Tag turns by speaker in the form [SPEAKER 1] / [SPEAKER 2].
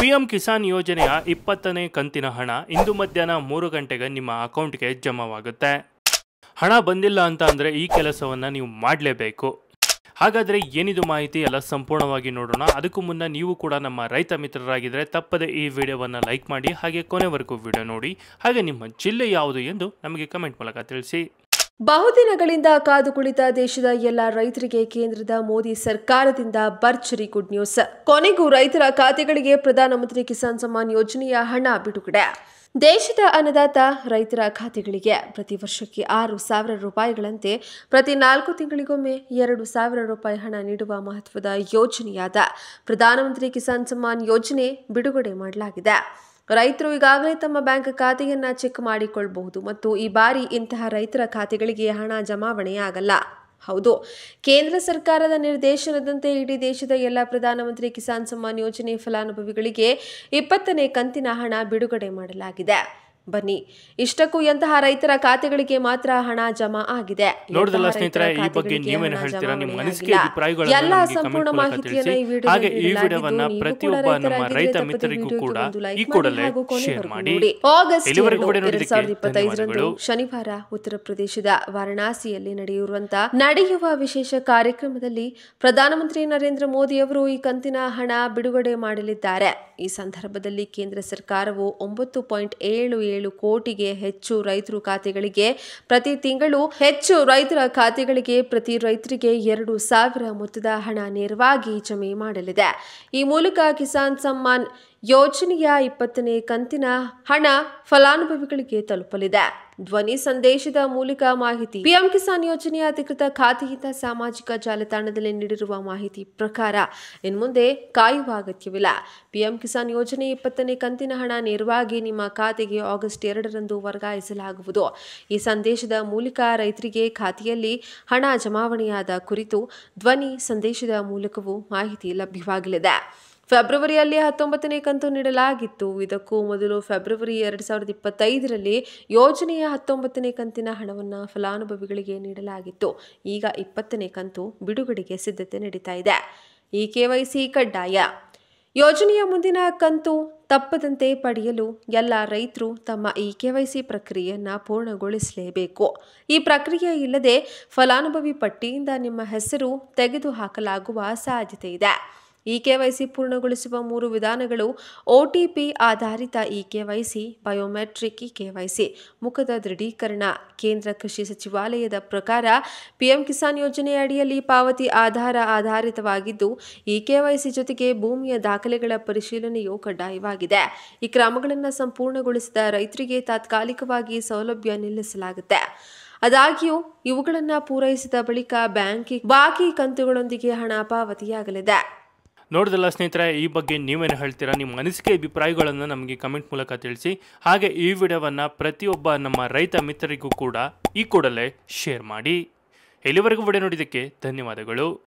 [SPEAKER 1] PM Kisan ಯೋಜನೆಯ 20ನೇ ಕಂತಿನ ಹಣ ಇಂದು ಮಧ್ಯಾಹ್ನ 3 ಗಂಟೆಗೆ ನಿಮ್ಮ ಅಕೌಂಟ್ಗೆ ಜಮಾವಾಗುತ್ತೆ. ಹಣ ಬಂದಿಲ್ಲ ಅಂತ ಅಂದರೆ ಈ ಕೆಲಸವನ್ನು ನೀವು ಮಾಡಲೇಬೇಕು. ಹಾಗಾದರೆ ಏನಿದು ಮಾಹಿತಿ ಎಲ್ಲ ಸಂಪೂರ್ಣವಾಗಿ ನೋಡೋಣ. ಅದಕ್ಕೂ ಮುನ್ನ ನೀವು ಕೂಡ ನಮ್ಮ ರೈತ ಮಿತ್ರರಾಗಿದ್ದರೆ ತಪ್ಪದೆ ಈ ವಿಡಿಯೋವನ್ನು ಲೈಕ್ ಮಾಡಿ, ಹಾಗೆ ಕೊನೆವರೆಗೂ ವಿಡಿಯೋ ನೋಡಿ. ಹಾಗೆ ನಿಮ್ಮ ಜಿಲ್ಲೆ ಯಾವುದು ಎಂದು ನಮಗೆ ಕಮೆಂಟ್ ಮೂಲಕ ತಿಳಿಸಿ.
[SPEAKER 2] ಬಹುದಿನಗಳಿಂದ ಕಾದು ಕುಳಿತ ದೇಶದ ಎಲ್ಲ ರೈತರಿಗೆ ಕೇಂದ್ರದ ಮೋದಿ ಸರ್ಕಾರದಿಂದ ಭರ್ಜರಿ ಗುಡ್ ನ್ಯೂಸ್. ಕೊನೆಗೂ ರೈತರ ಖಾತೆಗಳಿಗೆ ಪ್ರಧಾನಮಂತ್ರಿ ಕಿಸಾನ್ ಸಮ್ಮಾನ್ ಯೋಜನೆಯ ಹಣ ಬಿಡುಗಡೆ. ದೇಶದ ಅನ್ನದಾತ ರೈತರ ಖಾತೆಗಳಿಗೆ ಪ್ರತಿ ವರ್ಷಕ್ಕೆ 6,000 ರೂಪಾಯಿಗಳಂತೆ ಪ್ರತಿ 4 ತಿಂಗಳಿಗೊಮ್ಮೆ 2,000 ರೂಪಾಯಿ ಹಣ ನೀಡುವ ಮಹತ್ವದ ಯೋಜನೆಯಾದ ಪ್ರಧಾನಮಂತ್ರಿ ಕಿಸಾನ್ ಸಮ್ಮಾನ್ ಯೋಜನೆ ಬಿಡುಗಡೆ ಮಾಡಲಾಗಿದೆ. ರೈತರು ಈಗಾಗಲೇ ತಮ್ಮ ಬ್ಯಾಂಕ್ ಖಾತೆಯನ್ನ ಚೆಕ್ ಮಾಡಿಕೊಳ್ಳಬಹುದು ಮತ್ತು ಈ ಬಾರಿ ಇಂತಹ ರೈತರ ಖಾತೆಗಳಿಗೆ ಹಣ ಜಮಾವಣೆಯಾಗಲ್ಲ. ಹೌದು, ಕೇಂದ್ರ ಸರ್ಕಾರದ ನಿರ್ದೇಶನದಂತೆ ಇಡೀ ದೇಶದ ಎಲ್ಲ ಪ್ರಧಾನಮಂತ್ರಿ ಕಿಸಾನ್ ಸಮ್ಮಾನ್ ಯೋಜನೆ ಫಲಾನುಭವಿಗಳಿಗೆ 20ನೇ ಕಂತಿನ ಹಣ ಬಿಡುಗಡೆ ಮಾಡಲಾಗಿದೆ. ಬನ್ನಿ, ಇಷ್ಟಕ್ಕೂ ಎಂತಹ ರೈತರ ಖಾತೆಗಳಿಗೆ ಮಾತ್ರ ಹಣ ಜಮಾ ಆಗಿದೆ,
[SPEAKER 1] ನೋಡಿದಲ್ಲ ಸ್ನೇಹಿತರೆ, ಈ ಬಗ್ಗೆ ನೀವೇನು ಹೇಳ್ತೀರಾ? ನಿಮ್ಮ ಅನಿಸಿಕೆ ಅಭಿಪ್ರಾಯಗಳನ್ನು
[SPEAKER 2] ಎಲ್ಲ ಸಂಪೂರ್ಣ ಮಾಹಿತಿಯನ್ನು ಈ
[SPEAKER 1] ಹಾಗೆ ಈ ವಿಡಿಯೋವನ್ನ ಪ್ರತಿಯೊಬ್ಬ ನಮ್ಮ ರೈತ ಮಿತ್ರರಿಗೂ ಕೂಡ ಈ ಕೂಡಲೇ ಶೇರ್ ಮಾಡಿ.
[SPEAKER 2] ಆಗಸ್ಟ್ 2025ರಂದು ಶನಿವಾರ ಉತ್ತರ ಪ್ರದೇಶದ ವಾರಣಾಸಿಯಲ್ಲಿ ನಡೆಯುವ ವಿಶೇಷ ಕಾರ್ಯಕ್ರಮದಲ್ಲಿ ಪ್ರಧಾನಮಂತ್ರಿ ನರೇಂದ್ರ ಮೋದಿ ಅವರು ಈ ಕಂತಿನ ಹಣ ಬಿಡುಗಡೆ ಮಾಡಲಿದ್ದಾರೆ. ಈ ಸಂದರ್ಭದಲ್ಲಿ ಕೇಂದ್ರ ಸರ್ಕಾರವು 9.77 ಕೋಟಿಗೆ ಹೆಚ್ಚು ರೈತರ ಖಾತೆಗಳಿಗೆ ಪ್ರತಿ ತಿಂಗಳು ಪ್ರತಿ ರೈತರಿಗೆ 2,000 ಮೊತ್ತದ ಹಣ ನೇರವಾಗಿ ಜಮೆ ಮಾಡಲಿದೆ. ಈ ಮೂಲಕ ಕಿಸಾನ್ ಸಮ್ಮಾನ್ ಯೋಜನೆಯ 20ನೇ ಕಂತಿನ ಹಣ ಫಲಾನುಭವಿಗಳಿಗೆ ತಲುಪಲಿದೆ. ಧ್ವನಿ ಸಂದೇಶದ ಮೂಲಕ ಮಾಹಿತಿ. ಪಿಎಂ ಕಿಸಾನ್ ಯೋಜನೆಯ ಅಧಿಕೃತ ಖಾತೆಯಿಂದ ಸಾಮಾಜಿಕ ಜಾಲತಾಣದಲ್ಲಿ ನೀಡಿರುವ ಮಾಹಿತಿ ಪ್ರಕಾರ ಇನ್ಮುಂದೆ ಕಾಯುವ ಅಗತ್ಯವಿಲ್ಲ. ಪಿಎಂ ಕಿಸಾನ್ ಯೋಜನೆ 20ನೇ ಕಂತಿನ ಹಣ ನೇರವಾಗಿ ನಿಮ್ಮ ಖಾತೆಗೆ ಆಗಸ್ಟ್ 2ರಂದು ವರ್ಗಾಯಿಸಲಾಗುವುದು. ಈ ಸಂದೇಶದ ಮೂಲಕ ರೈತರಿಗೆ ಖಾತೆಯಲ್ಲಿ ಹಣ ಜಮಾವಣೆಯಾದ ಕುರಿತು ಧ್ವನಿ ಸಂದೇಶದ ಮೂಲಕವೂ ಮಾಹಿತಿ ಲಭ್ಯವಾಗಲಿದೆ. ಫೆಬ್ರವರಿಯಲ್ಲಿ 19ನೇ ಕಂತು ನೀಡಲಾಗಿತ್ತು. ಇದಕ್ಕೂ ಮೊದಲು ಫೆಬ್ರವರಿ 2025ರಲ್ಲಿ ಯೋಜನೆಯ 19ನೇ ಕಂತಿನ ಹಣವನ್ನು ಫಲಾನುಭವಿಗಳಿಗೆ ನೀಡಲಾಗಿತ್ತು. ಈಗ 20ನೇ ಕಂತು ಬಿಡುಗಡೆಗೆ ಸಿದ್ಧತೆ ನಡೀತಾ ಇದೆ. ಈ ಕೆವೈಸಿ ಕಡ್ಡಾಯ. ಯೋಜನೆಯ ಮುಂದಿನ ಕಂತು ತಪ್ಪದಂತೆ ಪಡೆಯಲು ಎಲ್ಲ ರೈತರು ತಮ್ಮ ಈ ಕೆವೈಸಿ ಪ್ರಕ್ರಿಯೆಯನ್ನು ಪೂರ್ಣಗೊಳಿಸಲೇಬೇಕು. ಈ ಪ್ರಕ್ರಿಯೆ ಇಲ್ಲದೆ ಫಲಾನುಭವಿ ಪಟ್ಟಿಯಿಂದ ನಿಮ್ಮ ಹೆಸರು ತೆಗೆದುಹಾಕಲಾಗುವ ಸಾಧ್ಯತೆ ಇದೆ. ಈ ಕೆವೈಸಿ ಪೂರ್ಣಗೊಳಿಸುವ 3 ವಿಧಾನಗಳು: OTP ಆಧಾರಿತ E KYC, biometric E KYC, ಮುಖದ ದೃಢೀಕರಣ. ಕೇಂದ್ರ ಕೃಷಿ ಸಚಿವಾಲಯದ ಪ್ರಕಾರ ಪಿಎಂ ಕಿಸಾನ್ ಯೋಜನೆಯ ಅಡಿಯಲ್ಲಿ ಪಾವತಿ ಆಧಾರಿತವಾಗಿದ್ದು, ಈ ಕೆವೈಸಿ ಜೊತೆಗೆ ಭೂಮಿಯ ದಾಖಲೆಗಳ ಪರಿಶೀಲನೆಯು ಕಡ್ಡಾಯವಾಗಿದೆ. ಈ ಕ್ರಮಗಳನ್ನು ಸಂಪೂರ್ಣಗೊಳಿಸಿದ ರೈತರಿಗೆ ತಾತ್ಕಾಲಿಕವಾಗಿ ಸೌಲಭ್ಯ ನಿಲ್ಲಿಸಲಾಗುತ್ತೆ. ಆದಾಗ್ಯೂ ಇವುಗಳನ್ನು ಪೂರೈಸಿದ ಬಳಿಕ ಬಾಕಿ ಕಂತುಗಳೊಂದಿಗೆ ಹಣ ಪಾವತಿಯಾಗಲಿದೆ.
[SPEAKER 1] ನೋಡಿದಲ್ಲ ಸ್ನೇಹಿತರೆ, ಈ ಬಗ್ಗೆ ನೀವೇನು ಹೇಳ್ತೀರಾ? ನಿಮ್ಮ ಅನಿಸಿಕೆ ಅಭಿಪ್ರಾಯಗಳನ್ನು ನಮಗೆ ಕಮೆಂಟ್ ಮೂಲಕ ತಿಳಿಸಿ. ಹಾಗೆ ಈ ವಿಡಿಯೋವನ್ನು ಪ್ರತಿಯೊಬ್ಬ ನಮ್ಮ ರೈತ ಮಿತ್ರರಿಗೂ ಕೂಡ ಈ ಕೂಡಲೇ ಶೇರ್ ಮಾಡಿ. ಇಲ್ಲಿವರೆಗೂ ವಿಡಿಯೋ ನೋಡಿದ್ದಕ್ಕೆ ಧನ್ಯವಾದಗಳು.